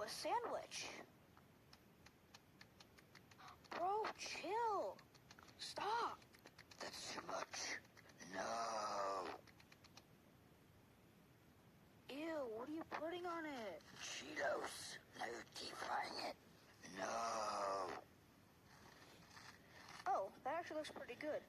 a sandwich. Bro, chill. Stop. That's too much. No. Ew, what are you putting on it? Cheetos. Now you're deep frying it. No. Oh, that actually looks pretty good.